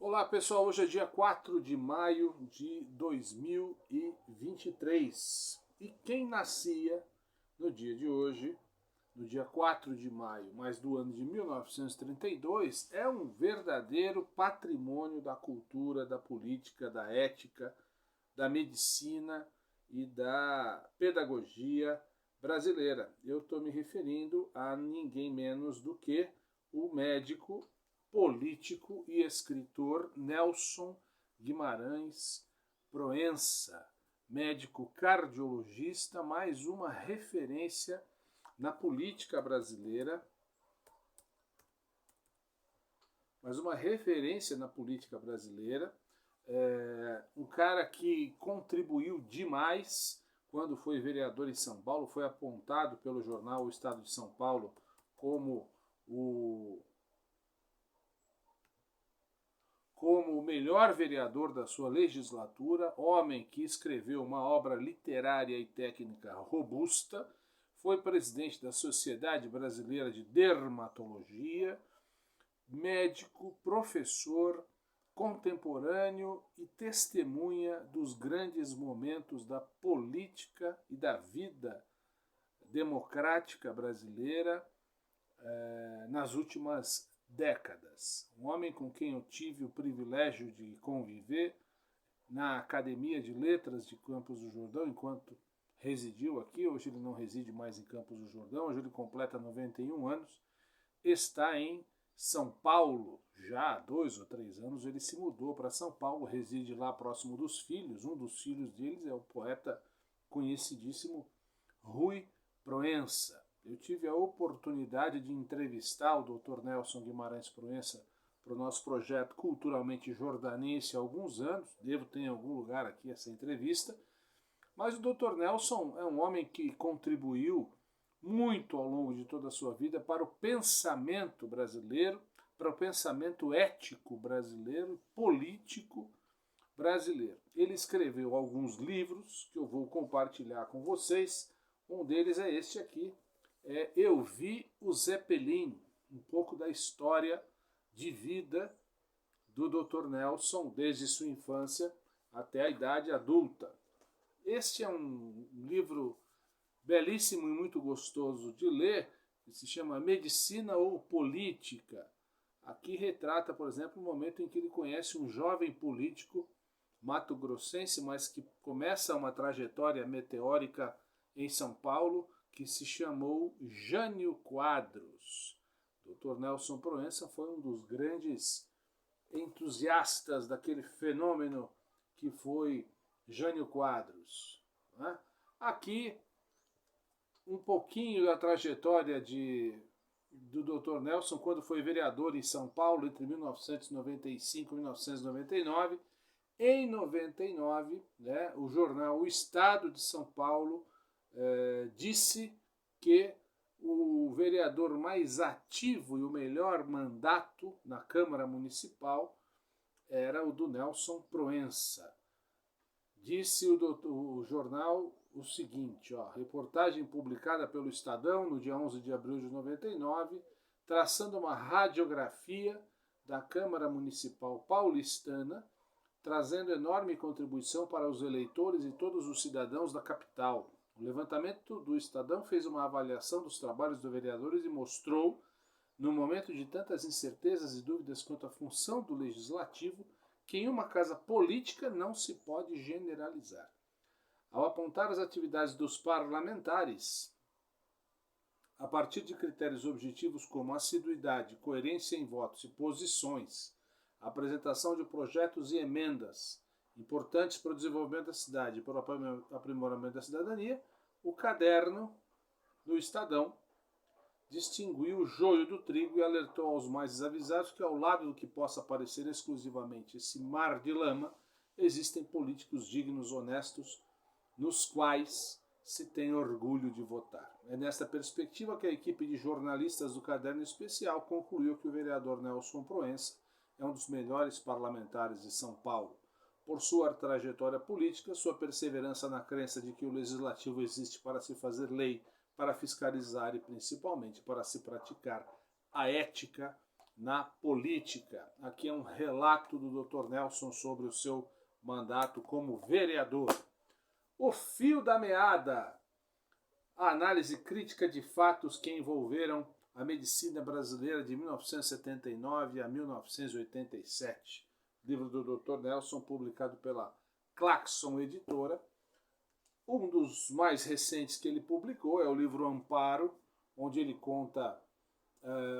Olá pessoal, hoje é dia 4 de maio de 2023 e quem nascia no dia de hoje, no dia 4 de maio, mas do ano de 1932, é um verdadeiro patrimônio da cultura, da política, da ética, da medicina e da pedagogia brasileira. Eu estou me referindo a ninguém menos do que o médico, político e escritor Nelson Guimarães Proença, médico cardiologista, mais uma referência na política brasileira, um cara que contribuiu demais quando foi vereador em São Paulo, foi apontado pelo jornal O Estado de São Paulo como o melhor vereador da sua legislatura, homem que escreveu uma obra literária e técnica robusta, foi presidente da Sociedade Brasileira de Dermatologia, médico, professor, contemporâneo e testemunha dos grandes momentos da política e da vida democrática brasileira nas últimas décadas. Um homem com quem eu tive o privilégio de conviver na Academia de Letras de Campos do Jordão, enquanto residiu aqui. Hoje ele não reside mais em Campos do Jordão, hoje ele completa 91 anos, está em São Paulo, já há 2 ou 3 anos ele se mudou para São Paulo, reside lá próximo dos filhos. Um dos filhos deles é o poeta conhecidíssimo Rui Proença. Eu tive a oportunidade de entrevistar o Dr. Nelson Guimarães Proença para o nosso projeto Culturalmente Jordanense há alguns anos, devo ter em algum lugar aqui essa entrevista, mas o Dr. Nelson é um homem que contribuiu muito ao longo de toda a sua vida para o pensamento brasileiro, para o pensamento ético brasileiro, político brasileiro. Ele escreveu alguns livros que eu vou compartilhar com vocês. Um deles é este aqui, Eu Vi o Zeppelin, um pouco da história de vida do Dr. Nelson desde sua infância até a idade adulta. Este é um livro belíssimo e muito gostoso de ler, que se chama Medicina ou Política. Aqui retrata, por exemplo, o momento em que ele conhece um jovem político mato-grossense, mas que começa uma trajetória meteórica em São Paulo, que se chamou Jânio Quadros. Dr. Nelson Proença foi um dos grandes entusiastas daquele fenômeno que foi Jânio Quadros. Né? Aqui, um pouquinho da trajetória do Dr. Nelson quando foi vereador em São Paulo entre 1995 e 1999. Em 99, né, o jornal O Estado de São Paulo disse que o vereador mais ativo e o melhor mandato na Câmara Municipal era o do Nelson Proença. Disse o jornal o seguinte, reportagem publicada pelo Estadão no dia 11 de abril de 99, traçando uma radiografia da Câmara Municipal paulistana, trazendo enorme contribuição para os eleitores e todos os cidadãos da capital. O levantamento do Estadão fez uma avaliação dos trabalhos dos vereadores e mostrou, no momento de tantas incertezas e dúvidas quanto à função do legislativo, que em uma casa política não se pode generalizar. Ao apontar as atividades dos parlamentares, a partir de critérios objetivos como assiduidade, coerência em votos e posições, apresentação de projetos e emendas importantes para o desenvolvimento da cidade e para o aprimoramento da cidadania, o caderno do Estadão distinguiu o joio do trigo e alertou aos mais desavisados que, ao lado do que possa parecer exclusivamente esse mar de lama, existem políticos dignos, honestos, nos quais se tem orgulho de votar. É nesta perspectiva que a equipe de jornalistas do Caderno Especial concluiu que o vereador Nelson Proença é um dos melhores parlamentares de São Paulo. Por sua trajetória política, sua perseverança na crença de que o legislativo existe para se fazer lei, para fiscalizar e principalmente para se praticar a ética na política. Aqui é um relato do Dr. Nelson sobre o seu mandato como vereador. O fio da meada, a análise crítica de fatos que envolveram a medicina brasileira de 1979 a 1987. Livro do Dr. Nelson, publicado pela Claxon Editora. Um dos mais recentes que ele publicou é o livro Amparo, onde ele conta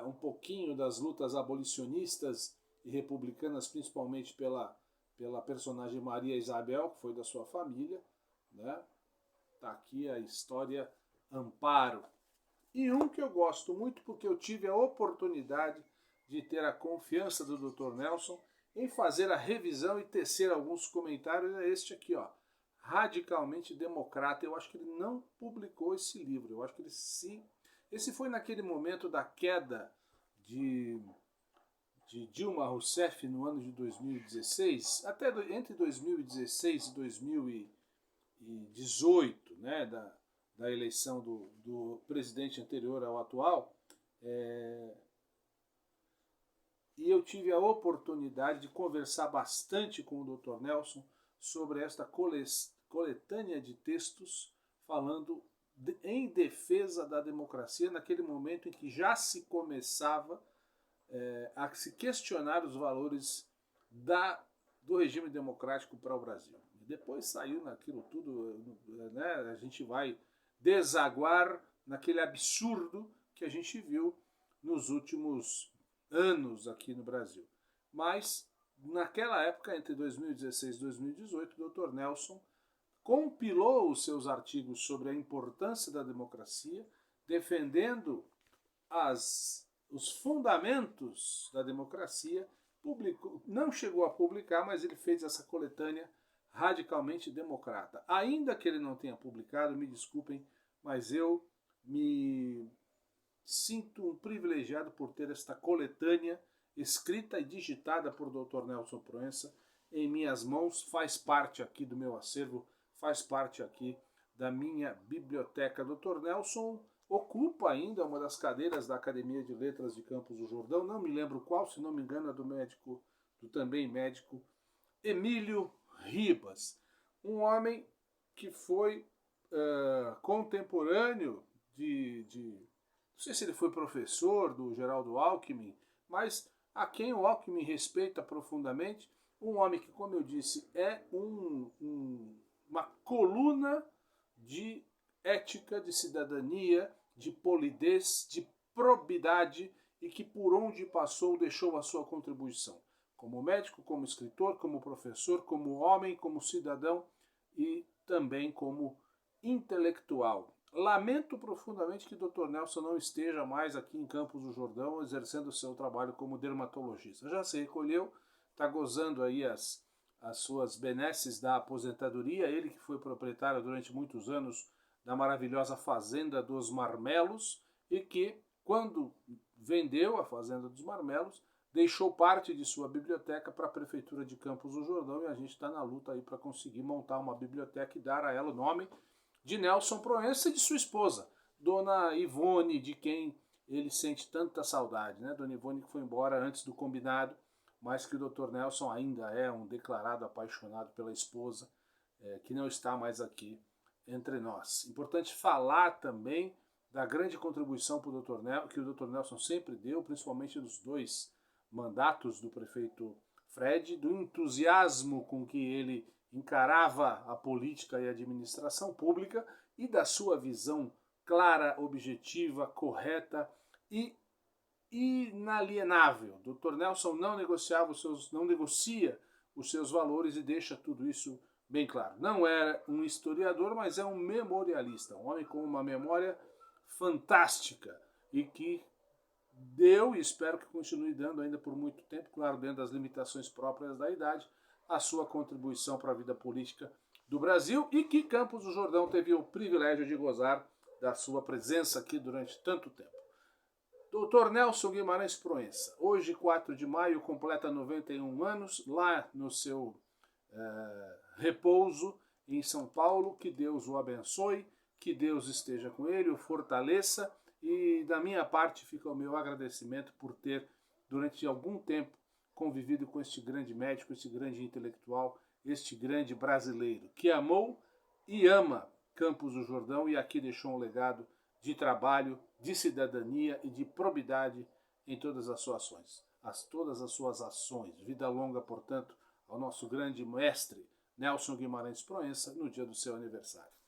um pouquinho das lutas abolicionistas e republicanas, principalmente pela personagem Maria Isabel, que foi da sua família, né? Tá aqui a história Amparo. E um que eu gosto muito, porque eu tive a oportunidade de ter a confiança do Dr. Nelson em fazer a revisão e tecer alguns comentários, é este aqui, ó, Radicalmente Democrata. Eu acho que ele não publicou esse livro, eu acho que ele sim. Esse foi naquele momento da queda de Dilma Rousseff no ano de 2016, até entre 2016 e 2018, né, da eleição do presidente anterior ao atual, e eu tive a oportunidade de conversar bastante com o Dr. Nelson sobre esta coletânea de textos falando em defesa da democracia, naquele momento em que já se começava a se questionar os valores do regime democrático para o Brasil. E depois saiu naquilo tudo, né, a gente vai desaguar naquele absurdo que a gente viu nos últimos anos aqui no Brasil. Mas, naquela época, entre 2016 e 2018, o Dr. Nelson compilou os seus artigos sobre a importância da democracia, defendendo os fundamentos da democracia. Publicou, não chegou a publicar, mas ele fez essa coletânea Radicalmente Democrata. Ainda que ele não tenha publicado, me desculpem, mas eu me sinto um privilegiado por ter esta coletânea escrita e digitada por Dr. Nelson Proença em minhas mãos, faz parte aqui do meu acervo, faz parte aqui da minha biblioteca. Dr. Nelson ocupa ainda uma das cadeiras da Academia de Letras de Campos do Jordão, não me lembro qual, se não me engano é do também médico Emílio Ribas, um homem que foi contemporâneo não sei se ele foi professor do Geraldo Alckmin, mas a quem o Alckmin respeita profundamente, um homem que, como eu disse, é uma coluna de ética, de cidadania, de polidez, de probidade e que por onde passou deixou a sua contribuição. Como médico, como escritor, como professor, como homem, como cidadão e também como intelectual. Lamento profundamente que Dr. Nelson não esteja mais aqui em Campos do Jordão exercendo o seu trabalho como dermatologista. Já se recolheu, está gozando aí as suas benesses da aposentadoria, ele que foi proprietário durante muitos anos da maravilhosa Fazenda dos Marmelos e que, quando vendeu a Fazenda dos Marmelos, deixou parte de sua biblioteca para a Prefeitura de Campos do Jordão e a gente está na luta aí para conseguir montar uma biblioteca e dar a ela o nome de Nelson Proença e de sua esposa, Dona Ivone, de quem ele sente tanta saudade, né? Dona Ivone que foi embora antes do combinado, mas que o Dr. Nelson ainda é um declarado apaixonado pela esposa, que não está mais aqui entre nós. Importante falar também da grande contribuição que o Dr. Nelson sempre deu, principalmente nos 2 mandatos do prefeito Fred, do entusiasmo com que ele encarava a política e a administração pública e da sua visão clara, objetiva, correta e inalienável. Dr. Nelson não negocia os seus valores e deixa tudo isso bem claro. Não era um historiador, mas é um memorialista, um homem com uma memória fantástica e que deu, e espero que continue dando ainda por muito tempo, claro, dentro das limitações próprias da idade, a sua contribuição para a vida política do Brasil e que Campos do Jordão teve o privilégio de gozar da sua presença aqui durante tanto tempo. Dr. Nelson Guimarães Proença, hoje 4 de maio, completa 91 anos, lá no seu repouso em São Paulo. Que Deus o abençoe, que Deus esteja com ele, o fortaleça e da minha parte fica o meu agradecimento por ter durante algum tempo, convivido com este grande médico, este grande intelectual, este grande brasileiro, que amou e ama Campos do Jordão e aqui deixou um legado de trabalho, de cidadania e de probidade em todas as suas ações. Todas as suas ações. Vida longa, portanto, ao nosso grande mestre Nelson Guimarães Proença no dia do seu aniversário.